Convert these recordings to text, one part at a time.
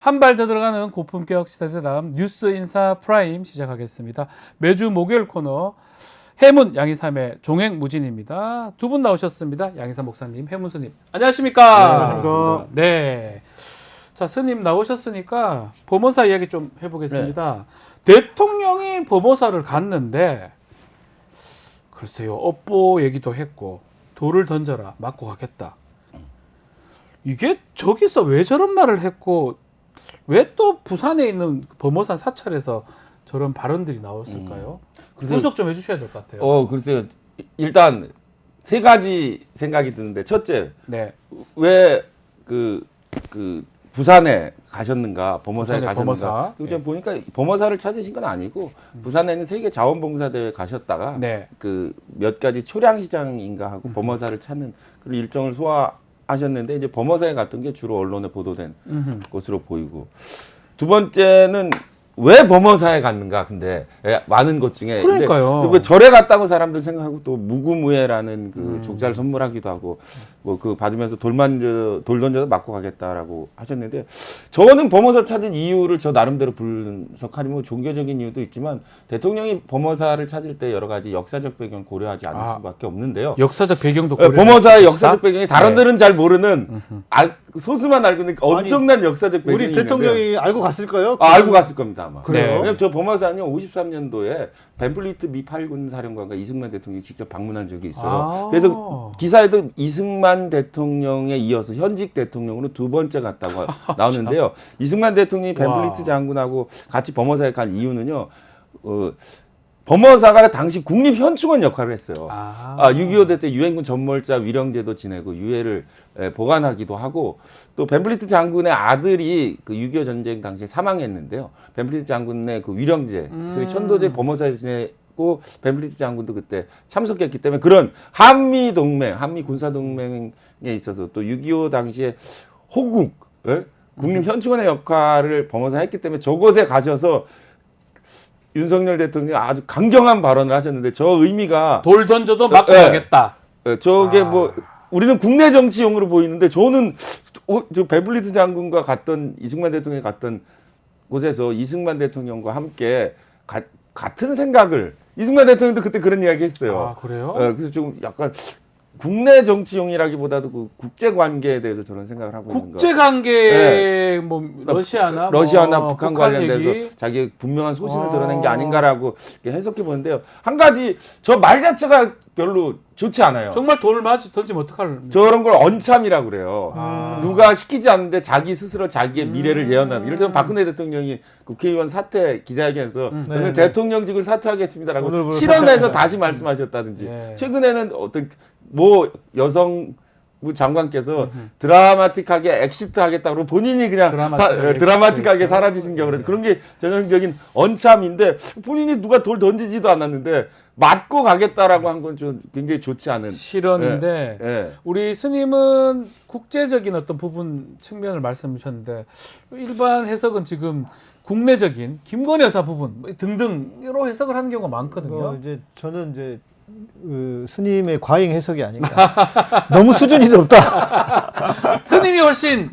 한 발 더 들어가는 고품격 시사대담 뉴스 인사 프라임 시작하겠습니다. 매주 목요일 코너 해문 양희삼의 종횡무진입니다. 두 분 나오셨습니다. 양희삼 목사님, 해문 스님. 안녕하십니까? 네, 안녕하십니까? 네. 자, 스님 나오셨으니까 범어사 이야기 좀 해보겠습니다. 대통령이 범어사를 갔는데 글쎄요, 업보 얘기도 했고 돌을 던져라 맞고 가겠다. 이게 저기서 왜 저런 말을 했고 왜 또 부산에 있는 범어산 사찰에서 저런 발언들이 나왔을까요? 분석 좀 해주셔야 될 것 같아요. 글쎄요. 일단 세 가지 생각이 드는데 첫째, 네. 왜 부산에 가셨는가, 범어사에 부산의 가셨는가. 범어사. 그리고 제가 네. 보니까 범어사를 찾으신 건 아니고 부산에 있는 세계 자원봉사대회 가셨다가 네. 그 몇 가지 초량시장인가 하고 범어사를 찾는 그런 일정을 소화하셨는데 이제 범어사에 갔던 게 주로 언론에 보도된 것으로 보이고, 두 번째는 왜 범어사에 갔는가. 근데 많은 것 중에 그러니까요. 근데 왜 절에 갔다고 사람들 생각하고 또 무구무해라는 그 족자를 선물하기도 하고 뭐 그 받으면서 돌 던져서 맞고 가겠다라고 하셨는데, 저는 범어사 찾은 이유를 저 나름대로 분석하려면 종교적인 이유도 있지만 대통령이 범어사를 찾을 때 여러 가지 역사적 배경 고려하지 않을 수밖에 없는데요. 역사적 배경도 범어사의 역사적 배경이 다른들은 잘 모르는 소수만 알고 있는 엄청난 역사적 배경이 우리 대통령이 알고 갔을까요? 알고 갔을 겁니다 아마. 그래요? 왜냐면 저 범어사는요 53년도에 벤플리트 미 8군 사령관과 이승만 대통령이 직접 방문한 적이 있어요. 그래서 기사에도 이승만 대통령에 이어서 현직 대통령으로 두 번째 갔다고 나오는데요. 이승만 대통령이 벤플리트 장군하고 같이 범어사에 간 이유는요. 범어사가 당시 국립현충원 역할을 했어요. 6.25 대 때 유엔군 전몰자 위령제도 지내고 유해를 보관하기도 하고, 또 벤플리트 장군의 아들이 그 6.25 전쟁 당시에 사망했는데요. 벤플리트 장군의 그 위령제, 소위 천도제 범어사에 지내고 벤플리트 장군도 그때 참석했기 때문에 그런 한미 동맹, 한미 군사 동맹에 있어서 또 6.25 당시에 호국, 국립현충원의 역할을 범어사 했기 때문에 저곳에 가셔서 윤석열 대통령이 아주 강경한 발언을 하셨는데, 저 의미가 돌 던져도 맞고 가겠다. 저게 뭐 우리는 국내 정치용으로 보이는데, 저는 저 벤플리트 장군과 갔던 이승만 대통령이 갔던 곳에서 이승만 대통령과 함께 같은 생각을, 이승만 대통령도 그때 그런 이야기 했어요. 아, 그래요? 그래서 좀 약간 국내 정치용이라기보다도 그 국제 관계에 대해서 저런 생각을 하고 있는 거. 국제 관계 뭐 러시아나 북한 북한 관련돼서 얘기? 자기의 분명한 소신을 드러낸 게 아닌가라고 해석해 보는데요. 한 가지 저 말 자체가 별로 좋지 않아요. 정말 돌을 던지면 어떡할? 저런 걸 언참이라고 그래요. 누가 시키지 않는데 자기 스스로 자기의 미래를 예언하는. 이럴 때는 박근혜 대통령이 국회의원 사퇴 기자회견에서 저는 대통령직을 사퇴하겠습니다라고 실언해서 다시 말씀하셨다든지, 최근에는 어떤 뭐 여성 장관께서 드라마틱하게 엑시트 하겠다고 본인이 그냥 드라마틱하게 사라지신 경우는 그런 게 전형적인 언참인데, 본인이 누가 돌 던지지도 않았는데 맞고 가겠다라고 한 건 좀 굉장히 좋지 않은 실언인데 우리 스님은 국제적인 어떤 부분 측면을 말씀해 주셨는데, 일반 해석은 지금 국내적인 김건희 여사 부분 등등으로 해석을 하는 경우가 많거든요. 이제 저는 이제 스님의 과잉 해석이 아닌가. 너무 수준이 높다. 스님이 훨씬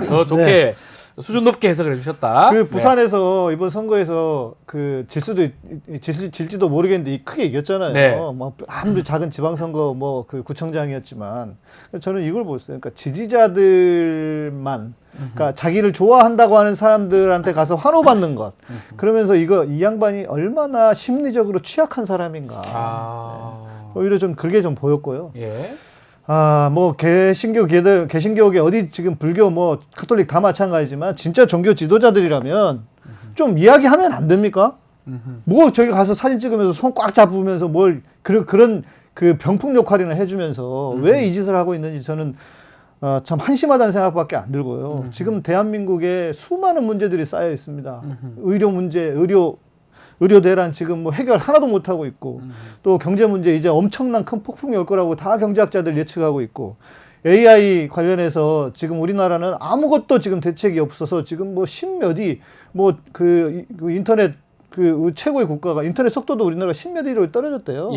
더 좋게 수준 높게 해석을 해주셨다. 그 부산에서 이번 선거에서 그 질지도 모르겠는데 크게 이겼잖아요. 뭐 아무리 작은 지방선거 뭐 그 구청장이었지만, 저는 이걸 보였어요. 그러니까 지지자들만, 그러니까 자기를 좋아한다고 하는 사람들한테 가서 환호받는 것. 그러면서 이 양반이 얼마나 심리적으로 취약한 사람인가. 오히려 좀 그게 좀 보였고요. 뭐 개신교계 어디 지금 불교 뭐 카톨릭 다 마찬가지지만 진짜 종교 지도자들이라면 좀 이야기하면 안 됩니까? 뭐 저기 가서 사진 찍으면서 손 꽉 잡으면서 뭘 그런 그 병풍 역할이나 해주면서 왜 이 짓을 하고 있는지 저는 참 한심하다는 생각밖에 안 들고요. 지금 대한민국에 수많은 문제들이 쌓여 있습니다. 의료 문제, 의료 대란 지금 뭐 해결 하나도 못 하고 있고, 또 경제 문제 이제 엄청난 큰 폭풍이 올 거라고 다 경제학자들 예측하고 있고, AI 관련해서 지금 우리나라는 아무것도 지금 대책이 없어서 지금 뭐 십몇위 뭐 그 인터넷 그 최고의 국가가 인터넷 속도도 우리나라 십몇 위로 떨어졌대요.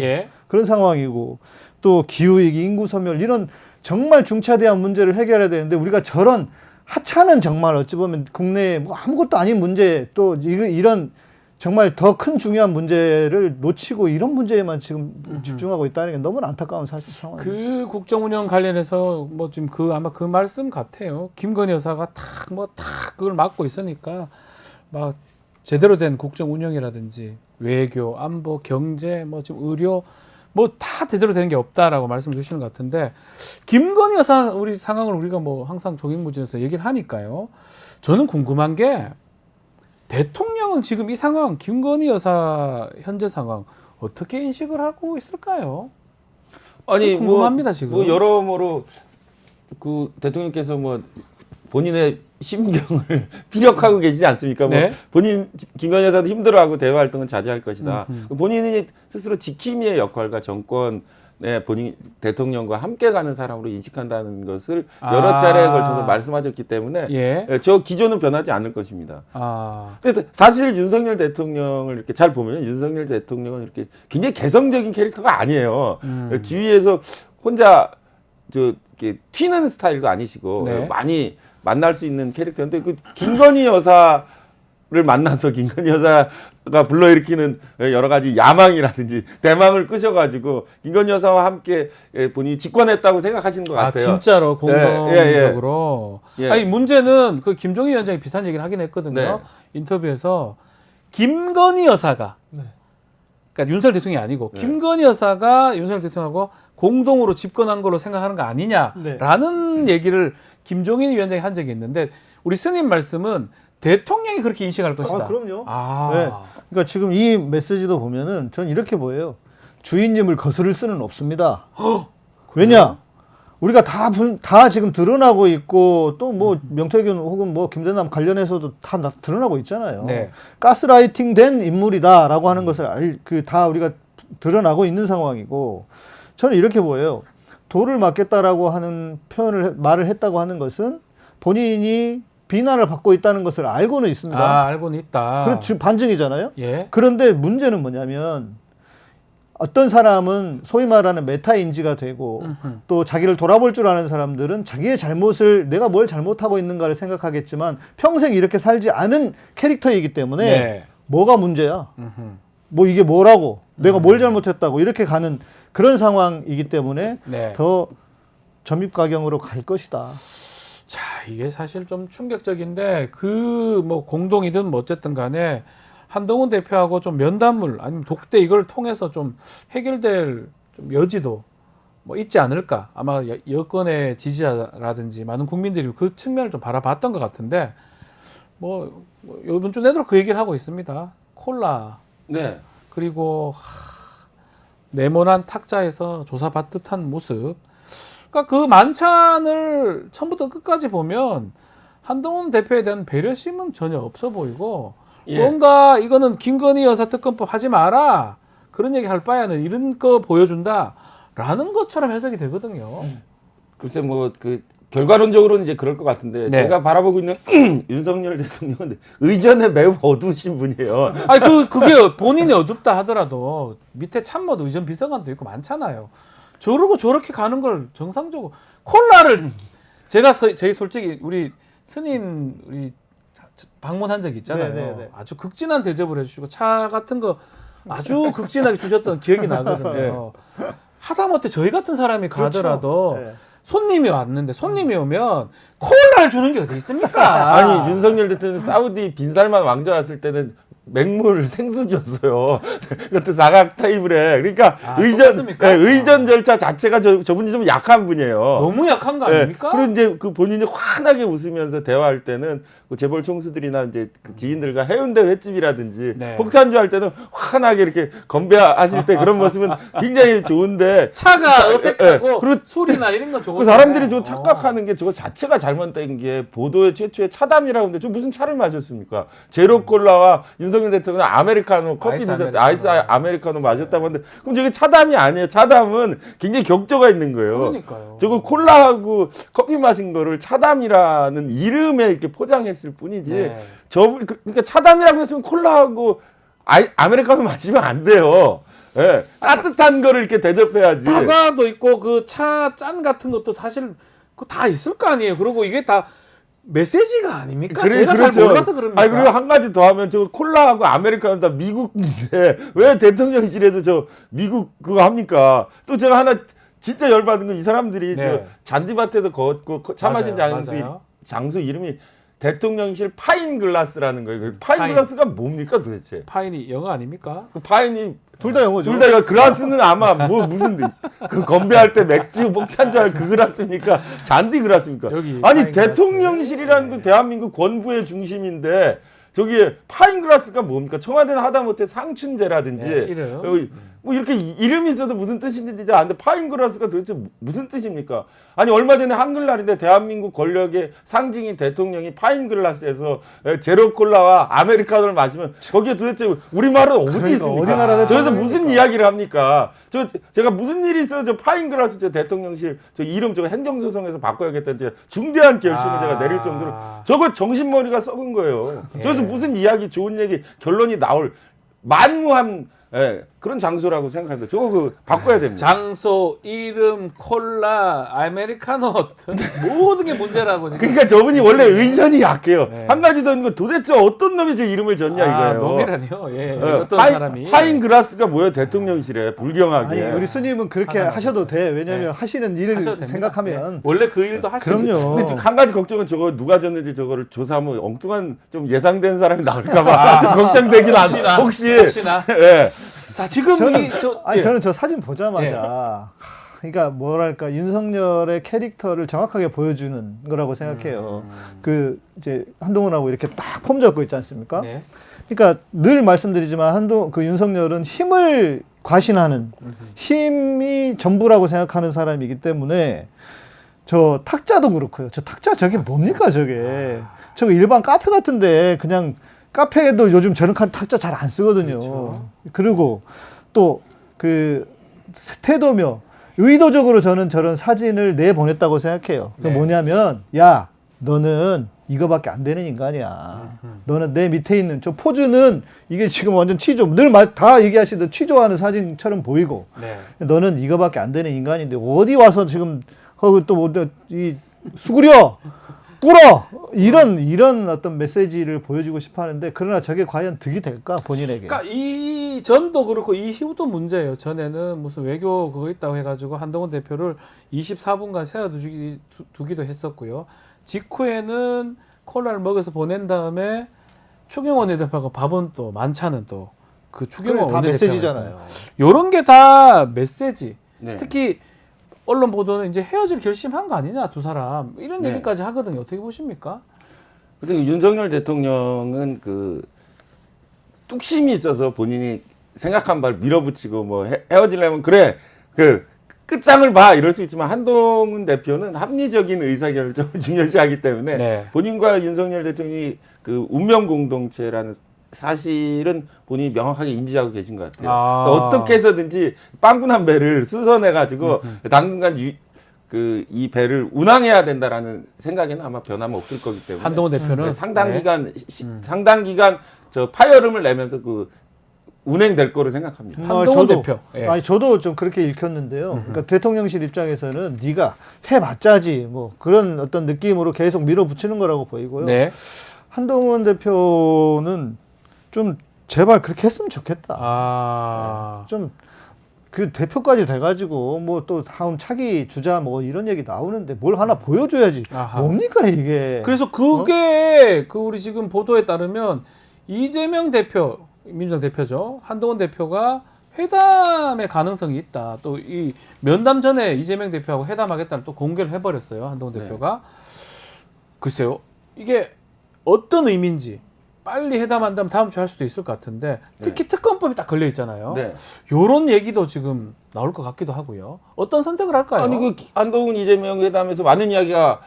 그런 상황이고, 또 기후위기, 인구 소멸 이런 정말 중차대한 문제를 해결해야 되는데 우리가 저런 하찮은 정말 어찌 보면 국내에 뭐 아무것도 아닌 문제 또 이런 정말 더 큰 중요한 문제를 놓치고 이런 문제에만 지금 집중하고 있다는 게 너무 안타까운 사실 상황입니다. 그 국정 운영 관련해서 뭐 지금 아마 그 말씀 같아요. 김건희 여사가 탁 그걸 맡고 있으니까 막 제대로 된 국정 운영이라든지 외교, 안보, 경제, 뭐 지금 의료 뭐 다 제대로 되는 게 없다라고 말씀 주시는 것 같은데 김건희 여사 우리 상황을 우리가 뭐 항상 종횡무진에서 얘기를 하니까요. 저는 궁금한 게 대통령은 지금 이 상황, 김건희 여사 현재 상황 어떻게 인식을 하고 있을까요? 아니 궁금합니다, 지금. 뭐 여러모로 그 대통령께서 뭐 본인의 심경을 피력하고 계시지 않습니까? 네. 뭐 본인 김건희 여사도 힘들어하고 대화 활동은 자제할 것이다. 본인이 스스로 지킴이의 역할과 정권의 본인 대통령과 함께 가는 사람으로 인식한다는 것을 여러 차례에 걸쳐서 말씀하셨기 때문에 예. 저 기조는 변하지 않을 것입니다. 아, 근데 사실 윤석열 대통령을 이렇게 잘 보면 윤석열 대통령은 이렇게 굉장히 개성적인 캐릭터가 아니에요. 주위에서 혼자 이렇게 튀는 스타일도 아니시고 네. 많이 만날 수 있는 캐릭터인데 그 김건희 여사를 만나서 김건희 여사가 불러일으키는 여러 가지 야망이라든지 대망을 끄셔가지고 김건희 여사와 함께 본인이 집권했다고 생각하시는 것 같아요. 진짜로 공동적으로. 예. 아니 문제는 그 김종인 위원장이 비슷한 얘기를 하긴 했거든요. 네. 인터뷰에서 김건희 여사가 그러니까 윤석열 대통령이 아니고 김건희 여사가 윤석열 대통령하고 공동으로 집권한 걸로 생각하는 거 아니냐라는 얘기를 김종인 위원장이 한 적이 있는데 우리 스님 말씀은 대통령이 그렇게 인식할 것이다. 그럼요. 아. 네. 그러니까 지금 이 메시지도 보면은 전 이렇게 보여요. 주인님을 거스를 수는 없습니다. 왜냐? 우리가 다 지금 드러나고 있고 또 뭐 명태균 혹은 뭐 김대남 관련해서도 다 드러나고 있잖아요. 네. 가스라이팅 된 인물이다라고 하는 것을 다 우리가 드러나고 있는 상황이고 저는 이렇게 보여요. 돌을 맞겠다라고 하는 말을 했다고 하는 것은 본인이 비난을 받고 있다는 것을 알고는 있습니다. 아, 알고는 있다. 그럼 지금 반증이잖아요. 예. 그런데 문제는 뭐냐면 어떤 사람은 소위 말하는 메타인지가 되고 또 자기를 돌아볼 줄 아는 사람들은 자기의 잘못을 내가 뭘 잘못하고 있는가를 생각하겠지만 평생 이렇게 살지 않은 캐릭터이기 때문에 네. 뭐가 문제야? 뭐 이게 뭐라고? 내가 뭘 잘못했다고 이렇게 가는 그런 상황이기 때문에 네. 더 점입가경으로 갈 것이다. 자, 이게 사실 좀 충격적인데 그 뭐 공동이든 뭐 어쨌든 간에 한동훈 대표하고 좀 면담을 아니면 독대 이걸 통해서 좀 해결될 좀 여지도 뭐 있지 않을까. 아마 여권의 지지자라든지 많은 국민들이 그 측면을 좀 바라봤던 것 같은데 뭐 이번 주 내도록 그 얘기를 하고 있습니다. 콜라 네. 그리고 네모난 탁자에서 조사받듯 한 모습. 그러니까 그 만찬을 처음부터 끝까지 보면 한동훈 대표에 대한 배려심은 전혀 없어 보이고 예. 뭔가 이거는 김건희 여사 특검법 하지 마라 그런 얘기 할 바에는 이런 거 보여준다라는 것처럼 해석이 되거든요. 글쎄 뭐 그 결과론적으로는 이제 그럴 것 같은데 네. 제가 바라보고 있는 윤석열 대통령은 의전에 매우 어두우신 분이에요. 아니 그게 본인이 어둡다 하더라도 밑에 참모도 의전 비서관도 있고 많잖아요. 저러고 저렇게 가는 걸 정상적으로 콜라를 제가 저희 솔직히 우리 스님 우리 방문한 적 있잖아요. 네네네. 아주 극진한 대접을 해주시고 차 같은 거 아주 극진하게 주셨던 기억이 나거든요. 하다못해 저희 같은 사람이 가더라도 그렇죠. 네. 손님이 왔는데 손님이 오면 콜라를 주는 게 어디 있습니까? 아니 윤석열 대통령 사우디 빈살만 왕자 왔을 때는 맹물 생수 줬어요. 그것도 사각 테이블에. 그러니까 똑같습니까? 의전 절차 자체가 저분이 좀 약한 분이에요. 너무 약한 거 아닙니까? 그리고 이제 그 본인이 환하게 웃으면서 대화할 때는 그 재벌 총수들이나 이제 그 지인들과 해운대 횟집이라든지 네. 폭탄주 할 때는 환하게 이렇게 건배하실 때 그런 모습은 굉장히 좋은데 차가 어색하고 그리고 술이나 이런 건 좋은데 그 사람들이 저 착각하는 게 저거 자체가 잘못된 게 보도의 최초의 차담이라고 하는데 저 무슨 차를 마셨습니까? 제로 콜라와 윤석열 대통령은 아메리카노 커피 아이스 드셨다. 아메리카노. 아이스 아메리카노 마셨다고 하는데 그럼 저게 차담이 아니에요. 차담은 굉장히 격조가 있는 거예요. 그러니까요. 저거 콜라하고 커피 마신 거를 차담이라는 이름에 이렇게 포장했을 뿐이지. 네. 그러니까 차담이라고 했으면 콜라하고 아메리카노 마시면 안 돼요. 예. 따뜻한 거를 이렇게 대접해야지. 사과도 있고 그 차 짠 같은 것도 사실 그 다 있을 거 아니에요. 그리고 이게 다 메시지가 아닙니까? 그래, 제가 그렇죠. 잘 몰라서 그럽니까? 아니 그리고 한 가지 더 하면 저 콜라하고 아메리카노 다 미국인데 왜 대통령실에서 저 미국 그거 합니까? 또 제가 하나 진짜 열받은 건 이 사람들이 네. 저 잔디밭에서 걷고 차 마신 맞아요, 맞아요. 장소 이름이 대통령실 파인 글라스라는 거예요. 그 파인 파인. 글라스가 뭡니까 도대체? 파인이 영어 아닙니까? 그 파인이 둘 다 영어죠. 둘 다 이거 글라스는 아마 뭐 무슨 그 건배할 때 맥주 폭탄주할 그 글라스입니까? 잔디 글라스입니까? 여기 아니 파인 대통령실이라는 글라스. 그 대한민국 권부의 중심인데 저기에 파인 글라스가 뭡니까? 청와대는 하다못해 상춘제라든지 네, 이름. 여기 뭐 이렇게 이름이 있어도 무슨 뜻인지 아는데 파인 글라스가 도대체 무슨 뜻입니까? 아니 얼마 전에 한글날인데 대한민국 권력의 상징인 대통령이 파인 글라스에서 제로 콜라와 아메리카노를 마시면 거기에 도대체 우리말은 어디 그러니까 있습니까? 어디 나라는 저기서 그러니까. 무슨 이야기를 합니까? 제가 무슨 일이 있어요? 저 파인 글라스 저 대통령실 저 이름 저 행정소송에서 바꿔야겠다는 제 중대한 결심을 제가 내릴 정도로 저거 정신머리가 썩은 거예요. 저기서 무슨 이야기 좋은 얘기 결론이 나올 만무한 그런 장소라고 생각합니다. 저거 그 바꿔야 됩니다. 장소, 이름, 콜라, 아메리카노 모든 게 문제라고 지금. 그러니까 저분이 원래 의전이 약해요. 네. 한 가지 더 있는 건 도대체 어떤 놈이 저 이름을 졌냐 이거예요. 놈이라니요. 예. 예, 어떤 파인, 사람이. 파인 글라스가 뭐예요? 대통령실에 불경하게. 아니 우리 스님은 그렇게 하나만 하셔도 돼. 왜냐하면 네. 하시는 일을 하셔도 됩니다. 생각하면 예. 원래 그 일도 하시죠. 그럼요. 근데 한 가지 걱정은 저거 누가 졌는지 저거를 조사하면 엉뚱한 좀 예상된 사람이 나올까봐 걱정되긴 한데 혹시나. 예. 자 지금 아니 예. 저는 저 사진 보자마자 그러니까 뭐랄까 윤석열의 캐릭터를 정확하게 보여주는 거라고 생각해요. 그 이제 한동훈하고 이렇게 딱 폼 잡고 있지 않습니까? 네. 그러니까 늘 말씀드리지만 그 윤석열은 힘을 과신하는 힘이 전부라고 생각하는 사람이기 때문에 저 탁자도 그렇고요. 저 탁자 저게 뭡니까 저게? 저거 일반 카페 같은데 그냥 카페에도 요즘 저런 탁자 잘 안 쓰거든요. 그렇죠. 그리고 또 그 태도며 의도적으로 저는 저런 사진을 내보냈다고 생각해요. 그 네. 뭐냐면 야 너는 이거밖에 안 되는 인간이야. 너는 내 밑에 있는 저 포즈는 이게 지금 완전 취조 늘 다 얘기하시던 취조하는 사진처럼 보이고 네. 너는 이거밖에 안 되는 인간인데 어디 와서 지금 또이 수구려 꿇어 이런 어떤 메시지를 보여주고 싶어 하는데 그러나 저게 과연 득이 될까 본인에게. 그러니까 이 전도 그렇고 이 이후도 문제예요. 전에는 무슨 외교 그거 있다고 해가지고 한동훈 대표를 24분간 세워두기도 했었고요. 직후에는 콜라를 먹여서 보낸 다음에 추경호 원내대표가 밥은 또 만찬은 또 그 추경호 다 원내대표가 메시지잖아요. 이런 게 다 메시지. 네. 특히 언론 보도는 이제 헤어질 결심한 거 아니냐 두 사람 이런 네. 얘기까지 하거든요. 어떻게 보십니까? 그래서 윤석열 대통령은 그 뚝심이 있어서 본인이 생각한 바를 밀어붙이고 뭐 헤어지려면 그래 그 끝장을 봐 이럴 수 있지만 한동훈 대표는 합리적인 의사결정을 중요시하기 때문에 네. 본인과 윤석열 대통령이 그 운명 공동체라는 사실은 본인이 명확하게 인지하고 계신 것 같아요. 아. 그러니까 어떻게 해서든지 빵꾸 난 배를 수선해 가지고 당분간 이 배를 운항해야 된다라는 생각에는 아마 변함은 없을 거기 때문에 한동훈 대표는 상당 네. 기간 상당 기간 저 파열음을 내면서 그 운행될 거로 생각합니다. 한동훈 대표. 예. 아니 저도 좀 그렇게 읽혔는데요. 그러니까 대통령실 입장에서는 네가 해봤자지 뭐 그런 어떤 느낌으로 계속 밀어붙이는 거라고 보이고요. 네. 한동훈 대표는 좀 제발 그렇게 했으면 좋겠다. 아. 좀 그 대표까지 돼가지고 뭐 또 다음 차기 주자 뭐 이런 얘기 나오는데 뭘 하나 보여줘야지. 아하. 뭡니까 이게? 그래서 그게 그 우리 지금 보도에 따르면 이재명 대표, 민주당 대표죠. 한동훈 대표가 회담의 가능성이 있다. 또 이 면담 전에 이재명 대표하고 회담하겠다는 또 공개를 해버렸어요. 한동훈 대표가. 글쎄요. 이게 어떤 의미인지 빨리 회담한다면 다음 주에 할 수도 있을 것 같은데 특히 특검법이 딱 걸려 있잖아요. 네. 요런 얘기도 지금 나올 것 같기도 하고요. 어떤 선택을 할까요? 아니 그 한동훈 이재명 회담에서 많은 이야기가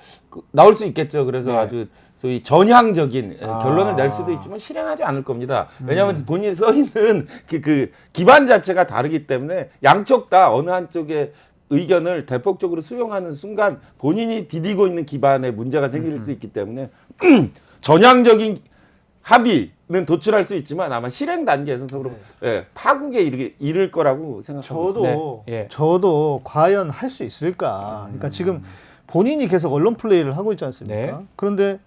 나올 수 있겠죠. 그래서 네. 아주 소위 전향적인 아. 결론을 낼 수도 있지만 실행하지 않을 겁니다. 왜냐하면 본인이 써 있는 그 기반 자체가 다르기 때문에 양쪽 다 어느 한쪽의 의견을 대폭적으로 수용하는 순간 본인이 디디고 있는 기반에 문제가 생길 수 있기 때문에 전향적인 합의는 도출할 수 있지만 아마 실행 단계에서 서로 파국에 이를 거라고 생각합니다. 저도 네. 예. 저도 과연 할 수 있을까? 그러니까 지금 본인이 계속 언론 플레이를 하고 있지 않습니까? 네. 그런데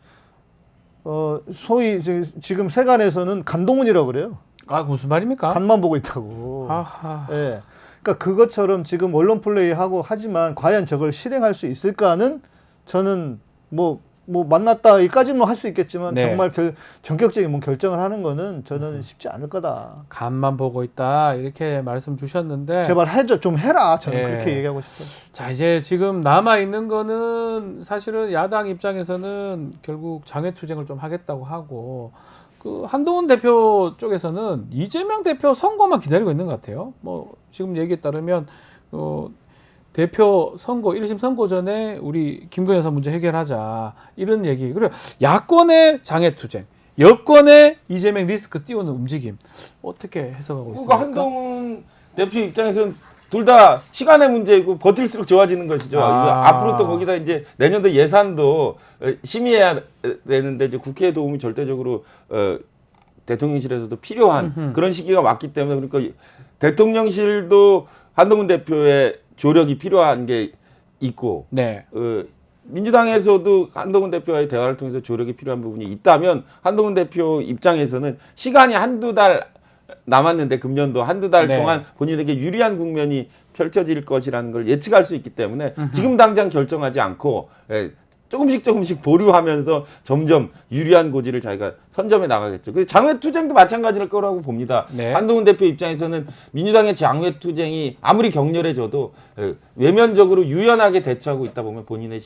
소위 지금 세간에서는 간동훈이라고 그래요. 아, 무슨 말입니까? 간만 보고 있다고. 아하. 예. 그러니까 그것처럼 지금 언론 플레이하고 하지만 과연 저걸 실행할 수 있을까는 저는 뭐 만났다 이까지는 할 수 있겠지만 네. 정말 전격적인 결정을 하는 거는 저는 쉽지 않을 거다. 간만 보고 있다 이렇게 말씀 주셨는데 제발 좀 해라. 저는 예. 그렇게 얘기하고 싶어요. 자, 이제 지금 남아 있는 거는 사실은 야당 입장에서는 결국 장외투쟁을 좀 하겠다고 하고 그 한동훈 대표 쪽에서는 이재명 대표 선거만 기다리고 있는 것 같아요. 뭐 지금 얘기에 따르면 대표 선거 1심 선거 전에 우리 김건희 여사 문제 해결하자 이런 얘기. 그리고 야권의 장외투쟁, 여권의 이재명 리스크 띄우는 움직임 어떻게 해석하고 있습니까? 한동훈 대표 입장에서는 둘 다 시간의 문제이고 버틸수록 좋아지는 것이죠. 앞으로 또 거기다 이제 내년도 예산도 심의해야 되는데 이제 국회의 도움이 절대적으로 대통령실에서도 필요한 그런 시기가 왔기 때문에 그러니까 대통령실도 한동훈 대표의 조력이 필요한 게 있고 네. 민주당에서도 한동훈 대표와의 대화를 통해서 조력이 필요한 부분이 있다면 한동훈 대표 입장에서는 시간이 한두 달 남았는데 금년도 한두 달 네. 동안 본인에게 유리한 국면이 펼쳐질 것이라는 걸 예측할 수 있기 때문에 지금 당장 결정하지 않고 조금씩 보류하면서 점점 유리한 고지를 자기가 선점해 나가겠죠. 그 장외투쟁도 마찬가지일 거라고 봅니다. 네. 한동훈 대표 입장에서는 민주당의 장외투쟁이 아무리 격렬해져도 외면적으로 유연하게 대처하고 있다 보면 본인의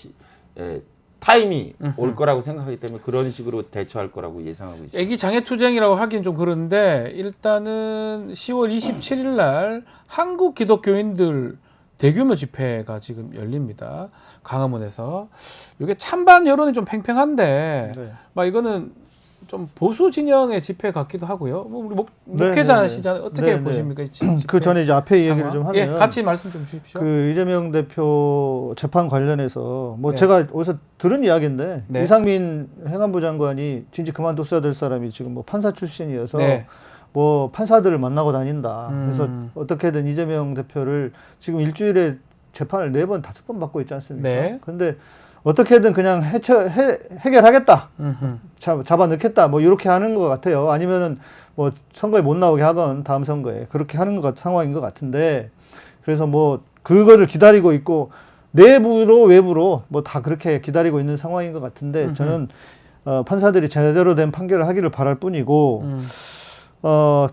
타임이 올 거라고 생각하기 때문에 그런 식으로 대처할 거라고 예상하고 있습니다. 애기 장애투쟁이라고 하긴 좀 그런데 일단은 10월 27일 날 한국 기독교인들 대규모 집회가 지금 열립니다. 광화문에서. 이게 찬반 여론이 좀 팽팽한데 네. 막 이거는 좀 보수 진영의 집회 같기도 하고요. 뭐 우리 네, 목회자시잖아요. 어떻게 네, 네. 보십니까? 이 집회 그 전에 이제 앞에 얘기를 상황? 좀 하면 예, 같이 말씀 좀 주십시오. 그 이재명 대표 재판 관련해서 뭐 네. 제가 어디서 들은 이야기인데 네. 이상민 행안부 장관이 진짜 그만뒀어야 될 사람이 지금 뭐 판사 출신이어서 네. 뭐 판사들을 만나고 다닌다. 음. 그래서 어떻게든 이재명 대표를 지금 일주일에 재판을 4번, 5번 받고 있지 않습니까? 네. 근데 어떻게든 그냥 해결하겠다. 음흠. 잡아 넣겠다. 뭐 이렇게 하는 것 같아요. 아니면은 뭐 선거에 못 나오게 하건 다음 선거에 그렇게 하는 상황인 것 같은데 그래서 뭐 그거를 기다리고 있고 내부로 외부로 뭐 다 그렇게 기다리고 있는 상황인 것 같은데 저는 판사들이 제대로 된 판결을 하기를 바랄 뿐이고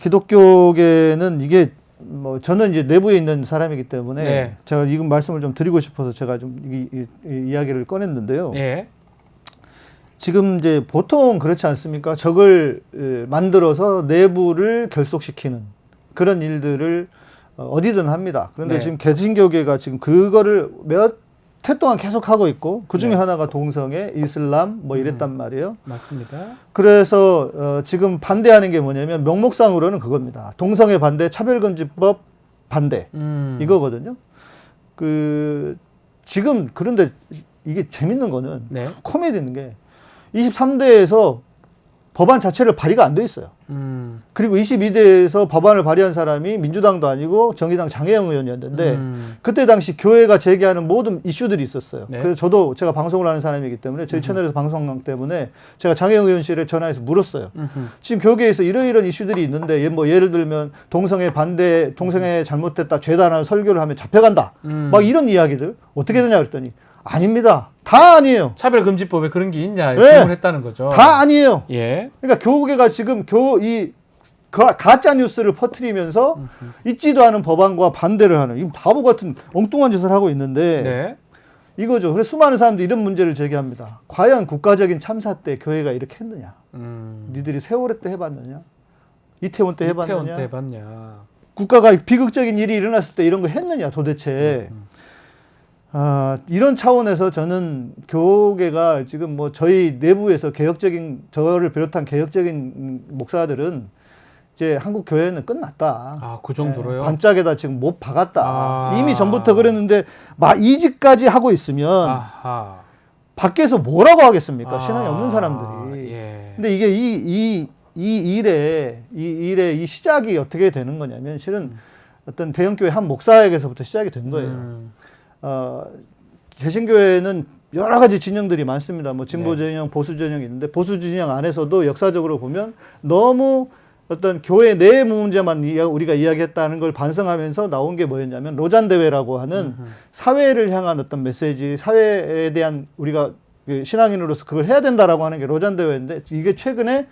기독교계는 이게 뭐 저는 이제 내부에 있는 사람이기 때문에 네. 제가 지금 말씀을 좀 드리고 싶어서 제가 좀 이 이야기를 꺼냈는데요. 예. 지금 이제 보통 그렇지 않습니까? 적을 만들어서 내부를 결속시키는 그런 일들을 어디든 합니다. 그런데 네. 지금 개신교계가 지금 그거를 몇 해 동안 계속 하고 있고 그 중에 네. 하나가 동성애, 이슬람 뭐 이랬단 말이에요. 맞습니다. 그래서 지금 반대하는 게 뭐냐면 명목상으로는 그겁니다. 동성애 반대, 차별금지법 반대 이거거든요. 그 지금 그런데 이게 재밌는 거는 네. 코미디 있는 게 23대에서 법안 자체를 발의가 안 돼 있어요. 그리고 22대에서 법안을 발의한 사람이 민주당도 아니고 정의당 장혜영 의원이었는데 그때 당시 교회가 제기하는 모든 이슈들이 있었어요. 네. 그래서 저도 제가 방송을 하는 사람이기 때문에 저희 채널에서 방송하기 때문에 제가 장혜영 의원실에 전화해서 물었어요. 지금 교계에서 이러이러한 이슈들이 있는데 뭐 예를 들면 동성애 반대, 동성애 잘못됐다, 죄다라는 설교를 하면 잡혀간다. 막 이런 이야기들 어떻게 되냐 그랬더니 아닙니다. 다 아니에요. 차별금지법에 그런 게 있냐 네. 질문했다는 거죠. 다 아니에요. 예. 그러니까 교계가 지금 가짜 뉴스를 퍼뜨리면서 있지도 않은 법안과 반대를 하는 이 바보 같은 엉뚱한 짓을 하고 있는데 네. 이거죠. 그래서 수많은 사람들이 이런 문제를 제기합니다. 과연 국가적인 참사 때 교회가 이렇게 했느냐? 니들이 세월호 때 해봤느냐? 이태원 때 해봤느냐? 이태원 때 해봤냐? 국가가 비극적인 일이 일어났을 때 이런 거 했느냐 도대체? 이런 차원에서 저는 교계가 지금 뭐 저희 내부에서 저를 비롯한 개혁적인 목사들은 이제 한국 교회는 끝났다. 아, 그 정도로요? 네, 관짝에다 지금 못 박았다. 이미 전부터 그랬는데 이직까지 하고 있으면 아하. 밖에서 뭐라고 하겠습니까? 신앙이 없는 사람들이. 예. 근데 이게 이 일의 이 시작이 어떻게 되는 거냐면 실은 어떤 대형교회 한 목사에게서부터 시작이 된 거예요. 개신교회는 여러 가지 진영들이 많습니다. 뭐 진보 네. 진영, 보수 진영이 있는데 보수 진영 안에서도 역사적으로 보면 너무 어떤 교회 내 문제만 우리가 이야기했다는 걸 반성하면서 나온 게 뭐였냐면 로잔 대회라고 하는 사회를 향한 어떤 메시지, 사회에 대한 우리가 신앙인으로서 그걸 해야 된다라고 하는 게 로잔 대회인데 이게 최근에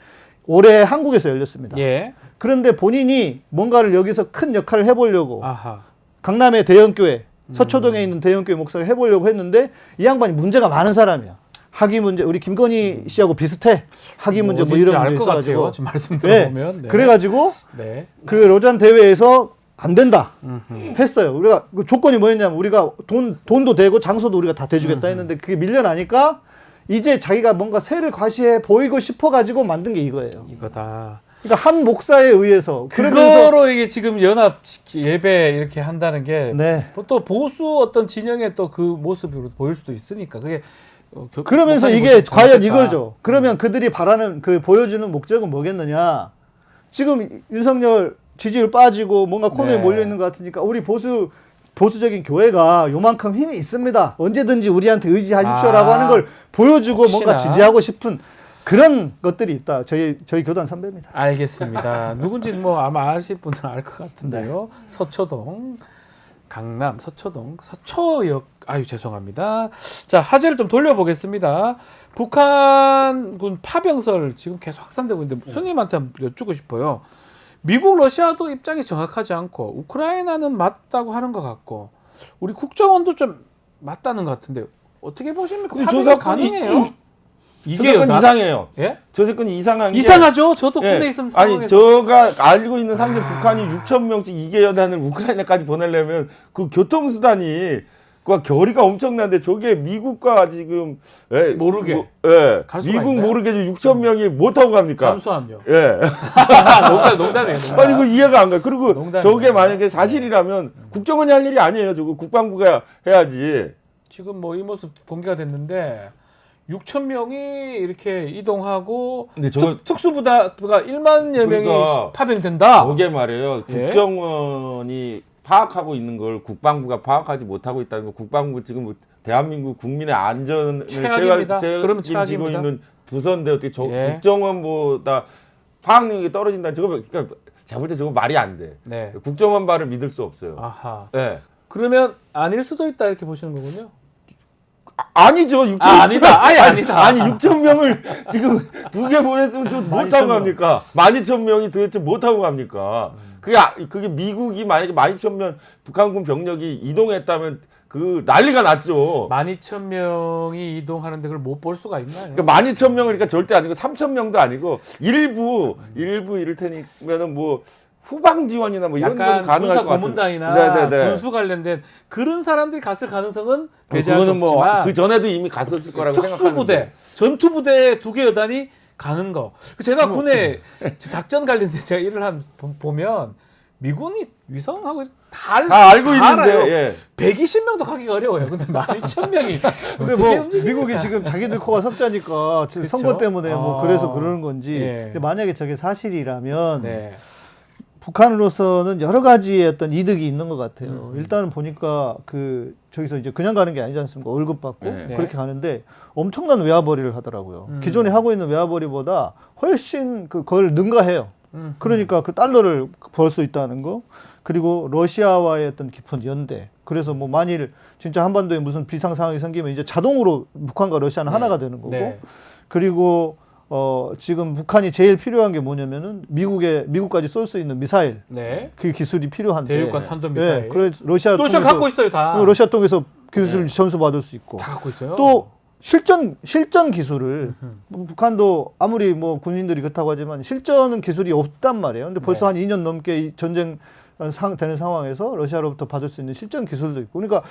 올해 한국에서 열렸습니다. 예. 그런데 본인이 뭔가를 여기서 큰 역할을 해보려고 아하. 강남의 대형교회, 서초동에 있는 대형교회 목사가 해보려고 했는데 이 양반이 문제가 많은 사람이야. 학위 문제, 우리 김건희 씨하고 비슷해. 학위 문제 뭐 이런 문제 알것 같아요. 있어가지고. 지금 말씀 들어보면. 네. 그래가지고 네. 그 로잔 대회에서 안 된다 했어요. 우리가 그 조건이 뭐였냐면 우리가 돈도 되고 장소도 우리가 다 대주겠다 했는데 그게 밀려나니까 이제 자기가 뭔가 세를 과시해 보이고 싶어가지고 만든 게 이거예요. 이거다. 그러니까 한 목사에 의해서 그거로 이게 지금 연합 예배 이렇게 한다는 게 또 네. 보수 어떤 진영의 또 그 모습으로 보일 수도 있으니까 그게 그러면서 목사님 이게 모습 과연 잘못됐다. 이거죠. 그러면 그들이 바라는 그 보여주는 목적은 뭐겠느냐? 지금 윤석열 지지율 빠지고 뭔가 코너에 네. 몰려 있는 것 같으니까 우리 보수적인 교회가 요만큼 힘이 있습니다. 언제든지 우리한테 의지하십시오라고 하는 걸 보여주고 뭔가 혹시나. 지지하고 싶은 그런 것들이 있다. 저희 교단 선배입니다. 알겠습니다. 누군지는 뭐 아마 아실 분은 알 것 같은데요. 네. 서초동, 강남 서초동, 서초역. 아유 죄송합니다. 자 화제를 좀 돌려보겠습니다. 북한군 파병설 지금 계속 확산되고 있는데 스님한테 한번 여쭙고 싶어요. 미국, 러시아도 입장이 정확하지 않고 우크라이나는 맞다고 하는 것 같고 우리 국정원도 좀 맞다는 것 같은데 어떻게 보십니까? 근데 파병이 저 사건이- 가능해요? 저 사건 이상해요. 예? 저 사건이 이상한 게 이상하죠. 저도 예. 군에 있는 아니 상황에서 제가 알고 있는 상태 북한이 6천 명씩 2개 여단을 우크라이나까지 보내려면 그 교통수단이 그 결의가 엄청난데 저게 미국과 지금 모르게. 예. 갈 수가 미국 있나요? 모르게 6천 명이 못 타고 갑니까? 잠수함요. 예. 농담이에요. 아니 그 이해가 안 가요. 그리고 농담이에요. 저게 만약에 사실이라면 국정원이 할 일이 아니에요. 저거 국방부가 해야지. 지금 뭐 이 모습 공개가 됐는데 6천 명이 이렇게 이동하고 근데 저거 특수부대가 1만여 명이 그러니까 파병된다. 저게 말이에요. 예? 국정원이 파악하고 있는 걸 국방부가 파악하지 못하고 있다는 거. 국방부 지금 뭐 대한민국 국민의 안전을 최악입니다. 그러면 책임지고 최악입니다. 있는 부서인데 어떻게 예. 국정원보다 파악 능력이 떨어진다. 저거 그러니까 제가 볼 때 저거 말이 안 돼. 네. 국정원 말을 믿을 수 없어요. 아하. 예. 그러면 아닐 수도 있다 이렇게 보시는 거군요. 아니죠. 6천 아니다. 아예 아니다. 아니 6천 명을 지금 2개 보냈으면 좀 못 타고 12,000명. 갑니까? 12,000명이 도대체 못 타고 갑니까? 그게 미국이 만약에 12,000명 북한군 병력이 이동했다면 그 난리가 났죠. 12,000명이 이동하는데 그걸 못 볼 수가 있나요? 그러니까 12,000명을 그러니까 절대 아니고 3,000명도 아니고 일부 이를테면은 뭐 후방 지원이나 뭐 이런 건 약간 가능할 군사 것 같은. 고문단이나 네네네. 군수 관련된 그런 사람들이 갔을 가능성은 배제할 수 그거는 뭐 없지만 그 전에도 이미 갔었을 거라고 생각하는데. 특수부대, 전투부대 2개 여단이 가는 거. 제가 군에 작전 관련된 제가 일을 보면 미군이 위성하고 다 알고 있는데, 알아요. 예. 120명도 가기가 어려워요. 근데 12,000명이 근데 뭐 미국이 지금 자기들 코가 석자니까 지금 그쵸? 선거 때문에 뭐 아. 그래서 그러는 건지. 예. 근데 만약에 저게 사실이라면 네. 북한으로서는 여러 가지의 어떤 이득이 있는 것 같아요. 일단은 보니까 그 저기서 이제 그냥 가는 게 아니지 않습니까? 월급 받고 네. 그렇게 가는데 엄청난 외화벌이를 하더라고요. 기존에 하고 있는 외화벌이보다 훨씬 그걸 능가해요. 그러니까 그 달러를 벌 수 있다는 거. 그리고 러시아와의 어떤 깊은 연대. 그래서 뭐 만일 진짜 한반도에 무슨 비상 상황이 생기면 이제 자동으로 북한과 러시아는 하나가 되는 거고. 네. 그리고 지금 북한이 제일 필요한 게 뭐냐면은 미국까지 쏠 수 있는 미사일. 네. 그 기술이 필요한데. 대륙간 탄도 미사일. 네, 그래서 러시아 또 통해서 갖고 있어요, 다. 러시아 통해서 기술 전수받을 수 있고. 다 갖고 있어요. 또 실전 기술을 북한도 아무리 뭐 군인들이 그렇다고 하지만 실전은 기술이 없단 말이에요. 근데 벌써 한 2년 넘게 이 전쟁 되는 상황에서 러시아로부터 받을 수 있는 실전 기술도 있고. 그러니까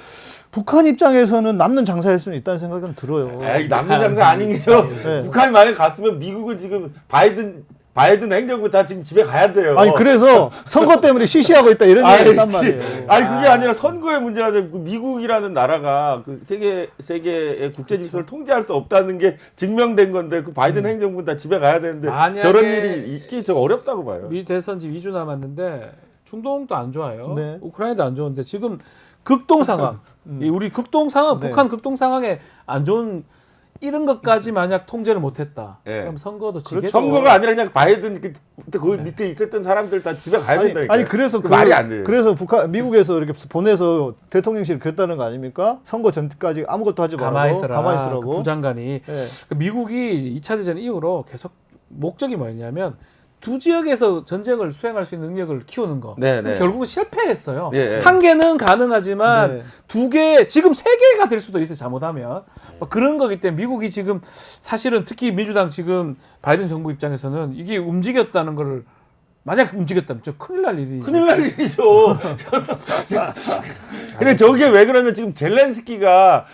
북한 입장에서는 남는 장사일 수는 있다는 생각은 들어요. 에이, 남는 장사 아닌 게죠. 네. 북한이 만약에 갔으면 미국은 지금 바이든 행정부 다 지금 집에 가야 돼요. 아니 그래서 선거 때문에 시시하고 있다 이런 얘기를 했단 말이에요. 아니 그게 아니라 선거의 문제가 아니라 그 미국이라는 나라가 그 세계의 국제 질서를 통제할 수 없다는 게 증명된 건데 그 바이든 행정부 다 집에 가야 되는데 만약에 저런 일이 있기 저 어렵다고 봐요. 미 대선 지금 2주 남았는데 중동도 안 좋아요. 네. 우크라이나도 안 좋은데 지금 극동 상황, 우리 극동 상황, 네. 북한 극동 상황에 안 좋은 이런 것까지 만약 통제를 못했다. 예. 그럼 선거도 그렇죠. 지겠죠. 선거가 아니라 그냥 바이든 그 밑에 있었던 사람들 다 집에 가야 된다니까. 아니 그래서 말이 안 돼요. 그래서 미국에서 이렇게 보내서 대통령실 그랬다는 거 아닙니까? 선거 전까지 아무것도 하지 말고 가만히 있으라고. 그 부장관이 예. 그 미국이 2차 대전 이후로 계속 목적이 뭐였냐면 두 지역에서 전쟁을 수행할 수 있는 능력을 키우는 거. 네, 근데 네. 결국은 실패했어요. 예, 예. 한 개는 가능하지만 네. 두 개, 지금 세 개가 될 수도 있어요. 잘못하면. 뭐 그런 거기 때문에 미국이 지금 사실은 특히 민주당 지금 바이든 정부 입장에서는 이게 움직였다는 거를 만약 움직였다면 저 큰일 날 일이. 큰일 날 일이죠. 근데 저게 왜 그러면 지금 젤렌스키가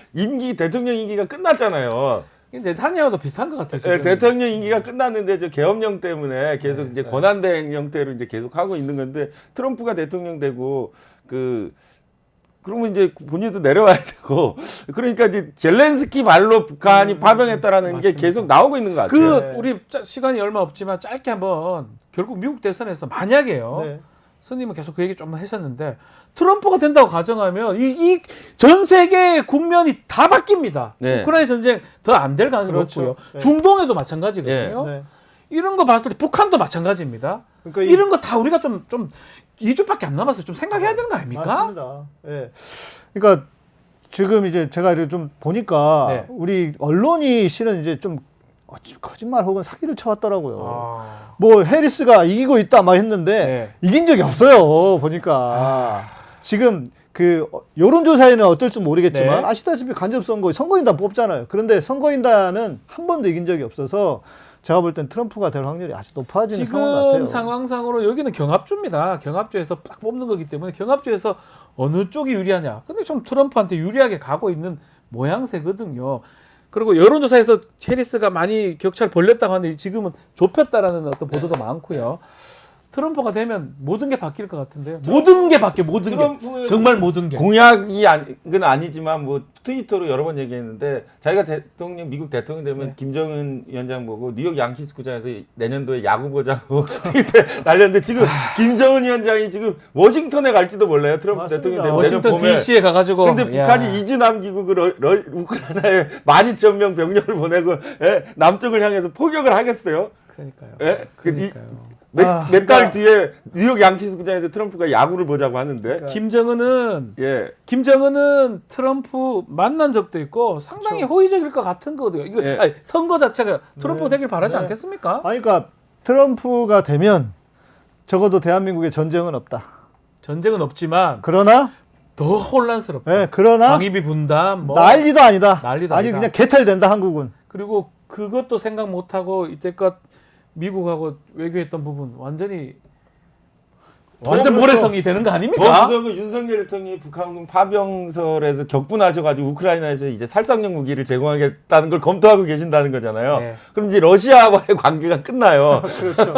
대통령 임기가 끝났잖아요. 네타냐후도 비슷한 것 같아요. 네, 지금. 대통령 임기가 끝났는데 저 계엄령 때문에 계속 이제 권한대행 형태로 이제 계속 하고 있는 건데 트럼프가 대통령 되고 그러면 이제 본인도 내려와야 되고 그러니까 이제 젤렌스키 발로 북한이 파병했다라는 게 맞습니다. 계속 나오고 있는 것 그 같아요. 네. 우리 시간이 얼마 없지만 짧게 한번 결국 미국 대선에서 만약에요. 네. 스님은 계속 그 얘기 좀 했었는데 트럼프가 된다고 가정하면 이 전 세계 국면이 다 바뀝니다. 네. 우크라이나 전쟁 더 안 될 가능성이 그렇죠. 높고요. 네. 중동에도 마찬가지거든요. 네. 이런 거 봤을 때 북한도 마찬가지입니다. 그러니까 이런 거 다 우리가 좀 2주밖에 안 남았어요. 좀 생각해야 되는 거 아닙니까? 맞습니다. 예. 그러니까 지금 이제 제가 이렇게 좀 보니까 네. 우리 언론이 실은 이제 좀 거짓말 혹은 사기를 쳐왔더라고요. 아, 뭐 해리스가 이기고 있다 막 했는데 네. 이긴 적이 없어요. 보니까 지금 그 여론조사에는 어떨 줄 모르겠지만 네. 아시다시피 선거인단 뽑잖아요. 그런데 선거인단은 한 번도 이긴 적이 없어서 제가 볼 땐 트럼프가 될 확률이 아주 높아지는 상황 같아요. 지금 상황상으로 여기는 경합주입니다. 경합주에서 딱 뽑는 거기 때문에 경합주에서 어느 쪽이 유리하냐. 근데 좀 트럼프한테 유리하게 가고 있는 모양새거든요. 그리고 여론조사에서 해리스가 많이 격차를 벌렸다고 하는데 지금은 좁혔다라는 어떤 보도도 많고요. 트럼프가 되면 모든 게 바뀔 것 같은데요. 모든 게 바뀌어, 모든 게. 트럼프의 정말 모든 게. 공약은 아니지만 뭐 트위터로 여러 번 얘기했는데 자기가 미국 대통령 되면 네. 김정은 위원장 보고 뉴욕 양키스 구장에서 내년도에 야구 보자고 트위터에 날렸는데 지금 김정은 위원장이 지금 워싱턴에 갈지도 몰라요. 트럼프 맞습니다. 대통령 되면 워싱턴 내년 봄에. DC에 가가지고. 근데 야. 북한이 2주 남기고 우크라이나에 12,000명 병력을 보내고 남쪽을 향해서 포격을 하겠어요? 그러니까요. 예? 그러니까요. 몇 달 뒤에 뉴욕 양키스 구장에서 트럼프가 야구를 보자고 하는데 김정은은 트럼프 만난 적도 있고 상당히 호의적일 것 같은 거거든요. 이거 예. 아니, 선거 자체가 트럼프가 네. 되길 바라지 네. 않겠습니까? 아니, 그러니까 트럼프가 되면 적어도 대한민국에 전쟁은 없다. 전쟁은 없지만 그러나 더 혼란스럽다. 예, 그러나 방위비 분담 뭐 난리도 아니다. 난리도 아니 아니다. 그냥 개털된다 한국은. 그리고 그것도 생각 못하고 이때껏 미국하고 외교했던 부분 완전 모래성이 되는 거 더 아닙니까? 무서운 건 윤석열 대통령이 북한군 파병설에서 격분하셔가지고 우크라이나에서 이제 살상용 무기를 제공하겠다는 걸 검토하고 계신다는 거잖아요. 네. 그럼 이제 러시아와의 관계가 끝나요. 그렇죠.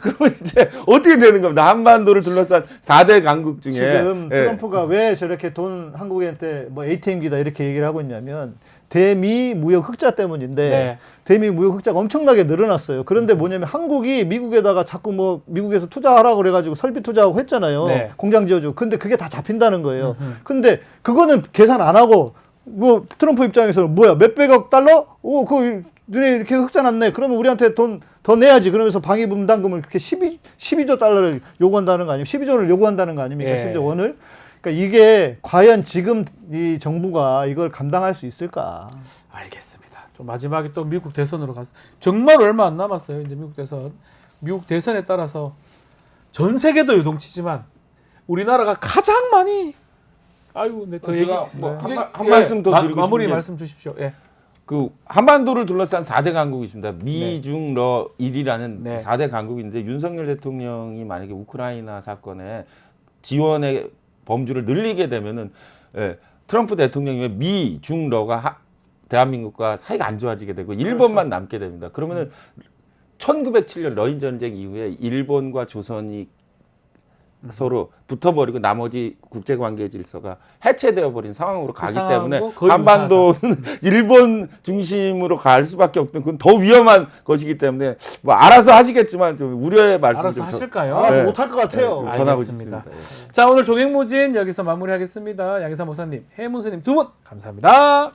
그러면 이제 어떻게 되는 겁니다. 한반도를 둘러싼 4대 강국 중에 지금 예. 트럼프가 왜 저렇게 돈 한국한테 뭐 ATM기다 이렇게 얘기를 하고 있냐면 대미 무역 흑자 때문인데 네. 대미 무역 흑자가 엄청나게 늘어났어요. 그런데 뭐냐면 한국이 미국에다가 자꾸 뭐 미국에서 투자하라고 그래가지고 설비 투자하고 했잖아요. 네. 공장 지어주고. 근데 그게 다 잡힌다는 거예요. 근데 그거는 계산 안 하고 뭐 트럼프 입장에서는 뭐야 몇백억 달러? 오, 그거 너네 이렇게 흑자 났네. 그러면 우리한테 돈 더 내야지. 그러면서 방위 분담금을 그렇게 12조 달러를 요구한다는 거 아니에요? 12조를 요구한다는 거 아닙니까? 예. 12조 원을. 그러니까 이게 과연 지금 이 정부가 이걸 감당할 수 있을까? 알겠습니다. 좀 마지막에 또 미국 대선으로 갔어. 정말 얼마 안 남았어요. 이제 미국 대선. 미국 대선에 따라서 전 세계도 요동치지만 우리나라가 가장 많이 더 얘기. 제가 뭐 이게- 한 말씀 더 드리고 마무리 싶은 게 말씀 주십시오. 예. 그 한반도를 둘러싼 4대 강국이 있습니다. 미중 러일이라는 네. 4대 강국인데 윤석열 대통령이 만약에 우크라이나 사건에 지원의 범주를 늘리게 되면은 트럼프 대통령이 미중 러가 대한민국과 사이가 안 좋아지게 되고 일본만 남게 됩니다. 그러면은 1907년 러인 전쟁 이후에 일본과 조선이 서로 붙어버리고 나머지 국제관계 질서가 해체되어 버린 상황으로 가기 때문에 거의 한반도는 일본 중심으로 갈 수밖에 없는 그건 더 위험한 것이기 때문에 뭐 알아서 하시겠지만 좀 우려의 말씀 알아서 좀 하실까요? 알아서 네. 못할 것 같아요. 좀 전하고 알겠습니다. 싶습니다. 예. 자, 오늘 종횡무진 여기서 마무리하겠습니다. 양희삼 목사님, 해문스님 두 분 감사합니다.